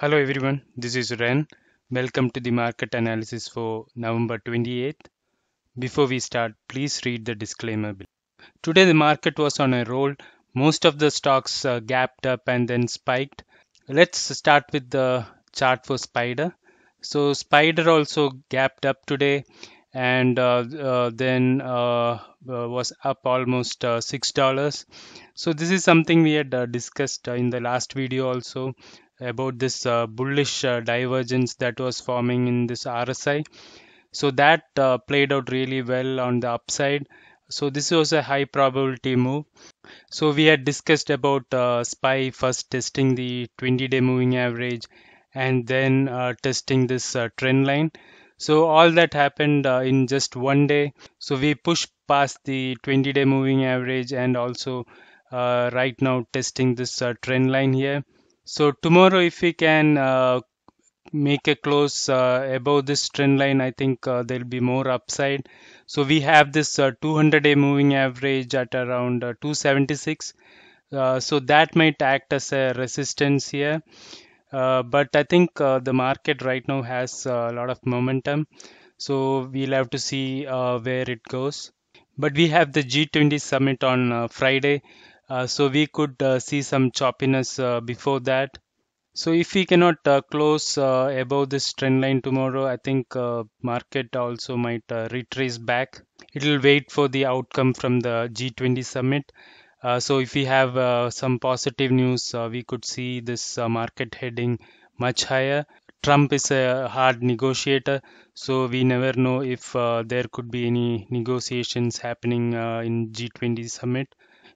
Hello everyone, this is Ren. Welcome to the market analysis for November 28th. Before we start, please read the disclaimer below. Today the market was on a roll. Most of the stocks gapped up and then spiked. Let's start with the chart for Spider. So Spider also gapped up today and then was up almost $6. So this is something we had discussed in the last video also about this bullish divergence that was forming in this RSI. So that played out really well on the upside. So this was a high probability move. So we had discussed about SPY first testing the 20-day moving average and then testing this trend line. So all that happened in just one day. So we pushed past the 20-day moving average and also right now testing this trend line here. So tomorrow if we can make a close above this trend line, I think there'll be more upside. So we have this 200-day moving average at around 276. So that might act as a resistance here. But I think the market right now has a lot of momentum. So we'll have to see where it goes. But we have the G20 summit on Friday. So we could see some choppiness before that. So if we cannot close above this trend line tomorrow, I think market also might retrace back. It will wait for the outcome from the G20 summit. So if we have some positive news, we could see this market heading much higher. Trump is a hard negotiator, so we never know if there could be any negotiations happening in G20 summit.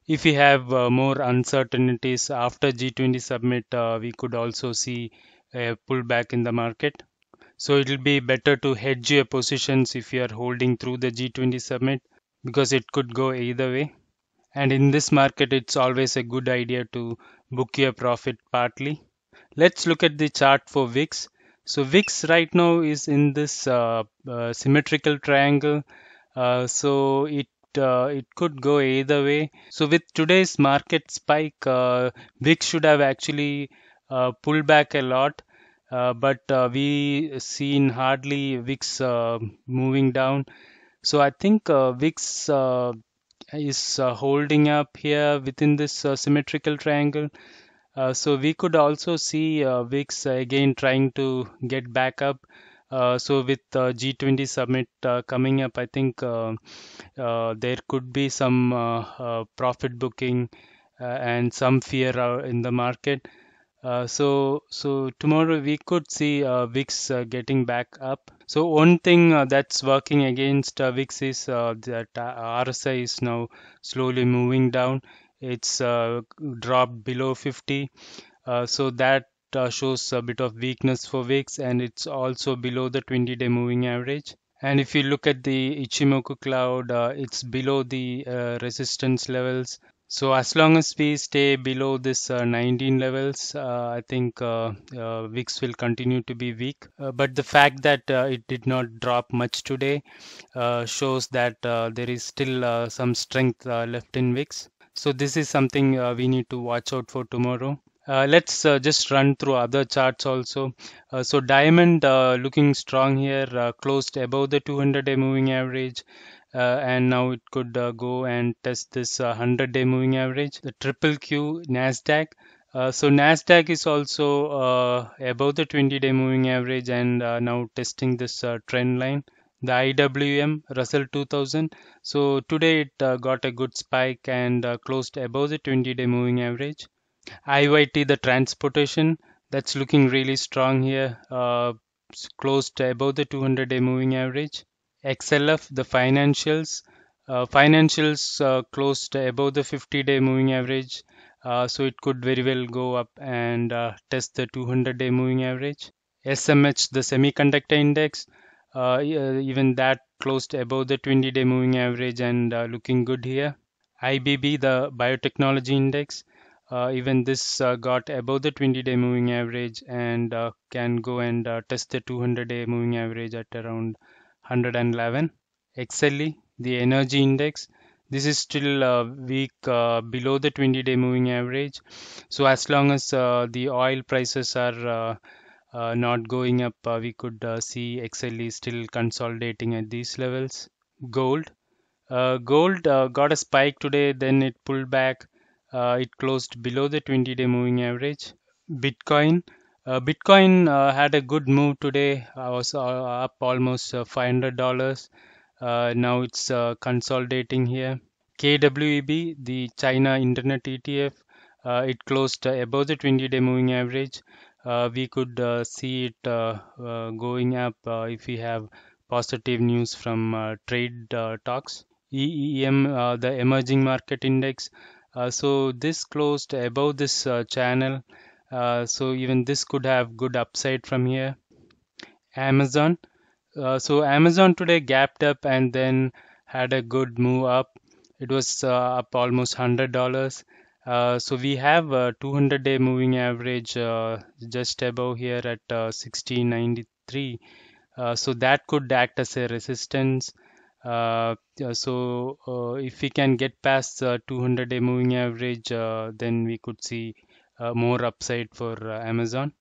If we have more uncertainties after G20 summit, we could also see a pullback in the market. So it will be better to hedge your positions if you are holding through the G20 summit because it could go either way. And in this market, it's always a good idea to book your profit partly. Let's look at the chart for VIX. So VIX right now is in this symmetrical triangle. So it could go either way. So with today's market spike, VIX should have actually pulled back a lot, but we seen hardly VIX moving down. So I think VIX is holding up here within this symmetrical triangle. So we could also see VIX again trying to get back up. So with G20 summit coming up, I think there could be some profit booking and some fear in the market. So tomorrow we could see VIX getting back up. So one thing that's working against VIX is that RSI is now slowly moving down. It's dropped below 50. So that shows a bit of weakness for VIX, and it's also below the 20-day moving average. And if you look at the Ichimoku cloud, it's below the resistance levels. So as long as we stay below this 19 levels, I think VIX will continue to be weak. But the fact that it did not drop much today shows that there is still some strength left in VIX. So this is something we need to watch out for tomorrow. Let's just run through other charts also. So diamond looking strong here, closed above the 200-day moving average, and now it could go and test this 100-day moving average. The triple Q Nasdaq. So Nasdaq is also above the 20-day moving average and now testing this trend line. The IWM Russell 2000. So today it got a good spike and closed above the 20-day moving average. IYT, the transportation, that's looking really strong here, closed above the 200-day moving average. XLF, the financials closed above the 50-day moving average, so it could very well go up and test the 200-day moving average. SMH, the semiconductor index, even that closed above the 20-day moving average and looking good here. IBB, the biotechnology index, even this got above the 20-day moving average and can go and test the 200-day moving average at around 111. XLE, the energy index. This is still weak below the 20-day moving average. So as long as the oil prices are not going up, we could see XLE still consolidating at these levels. Gold. Gold got a spike today, then it pulled back. It closed below the 20-day moving average. Bitcoin. Bitcoin had a good move today. Was up almost $500. Now it's consolidating here. KWEB, the China Internet ETF, it closed above the 20-day moving average. We could see it going up if we have positive news from trade talks. EEM, the emerging market index. So this closed above this channel. So even this could have good upside from here. Amazon. So Amazon today gapped up and then had a good move up. It was up almost $100. So we have a 200-day moving average just above here at 1693. So that could act as a resistance. If we can get past the 200-day moving average, then we could see more upside for Amazon.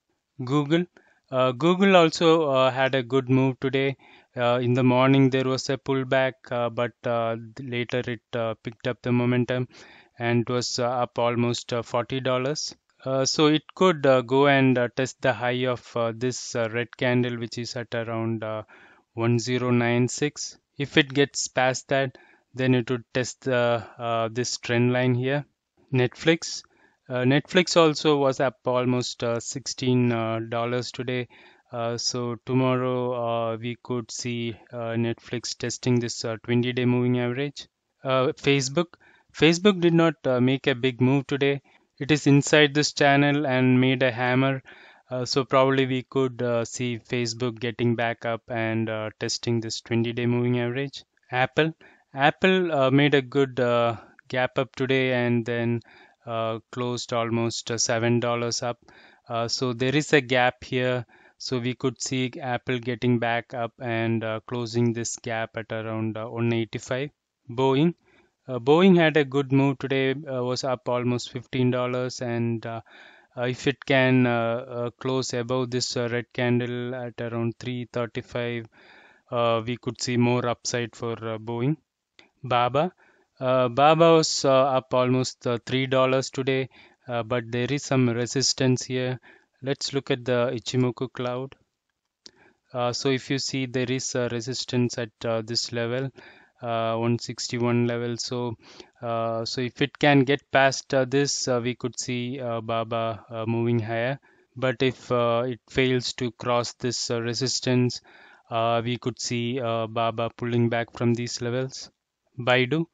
Google. Google also had a good move today. In the morning, there was a pullback, but later it picked up the momentum and was up almost $40. So it could go and test the high of this red candle, which is at around 1096. If it gets past that, then it would test this trend line here. Netflix. Netflix also was up almost $16 today. So tomorrow we could see Netflix testing this 20-day moving average. Facebook. Facebook did not make a big move today. It is inside this channel and made a hammer. So probably we could see Facebook getting back up and testing this 20-day moving average. Apple. Apple made a good gap up today and then closed almost $7 up. So there is a gap here. So we could see Apple getting back up and closing this gap at around 185. Boeing. Boeing had a good move today, was up almost $15, and if it can close above this red candle at around 335, we could see more upside for Boeing. Baba. Baba was up almost $3 today, but there is some resistance here. Let's look at the Ichimoku cloud. So if you see there is a resistance at this level, 161 level. So if it can get past this, we could see Baba moving higher. But if it fails to cross this resistance, we could see Baba pulling back from these levels. BIDU.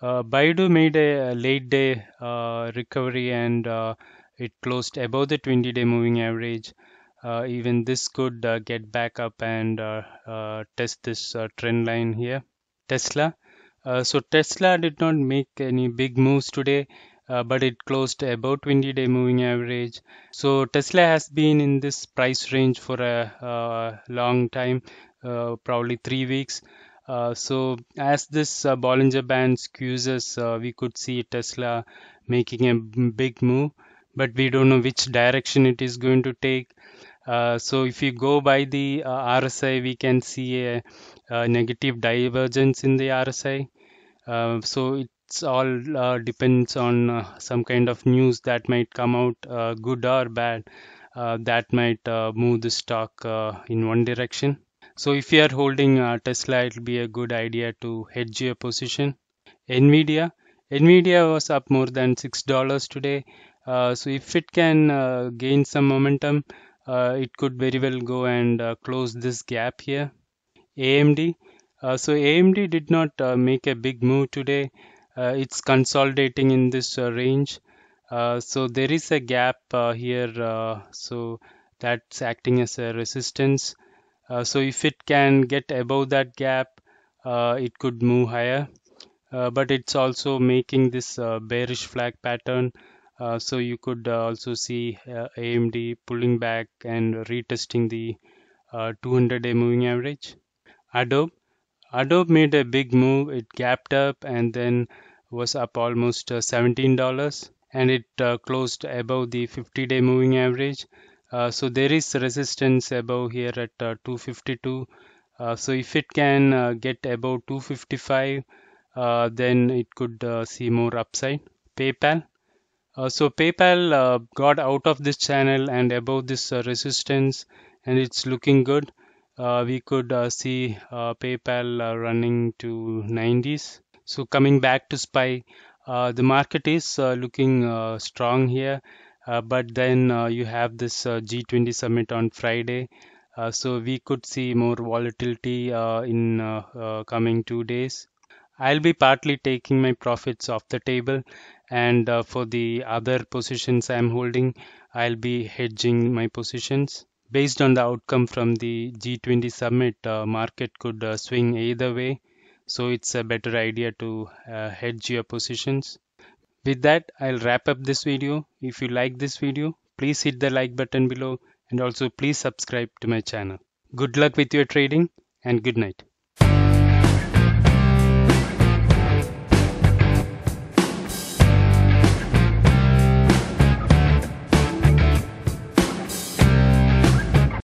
BIDU made a late day recovery and it closed above the 20-day moving average. Even this could get back up and test this trend line here. Tesla. So Tesla did not make any big moves today, but it closed above 20-day moving average. So Tesla has been in this price range for a long time, probably 3 weeks. So as this Bollinger Band squeezes, we could see Tesla making a big move, but we don't know which direction it is going to take. So if you go by the RSI, we can see a negative divergence in the RSI. So it's all depends on some kind of news that might come out, good or bad, that might move the stock in one direction. So if you are holding Tesla, it'll be a good idea to hedge your position. NVDA. NVDA was up more than $6 today. So if it can gain some momentum, it could very well go and close this gap here. AMD. So AMD did not make a big move today. It's consolidating in this range. So there is a gap here. So that's acting as a resistance. So if it can get above that gap, it could move higher. But it's also making this bearish flag pattern. So you could also see AMD pulling back and retesting the 200-day moving average. Adobe. Adobe made a big move. It gapped up and then was up almost $17, and it closed above the 50-day moving average. So there is resistance above here at 252. So if it can get above 255, then it could see more upside. PayPal. So PayPal got out of this channel and above this resistance, and it's looking good. We could see PayPal running to 90s. So coming back to SPY, the market is looking strong here, but then you have this G20 summit on Friday. So we could see more volatility in coming 2 days. I'll be partly taking my profits off the table, and for the other positions I'm holding, I'll be hedging my positions. Based on the outcome from the G20 summit, market could swing either way, so it's a better idea to hedge your positions. With that, I'll wrap up this video. If you like this video, please hit the like button below and also please subscribe to my channel. Good luck with your trading and good night.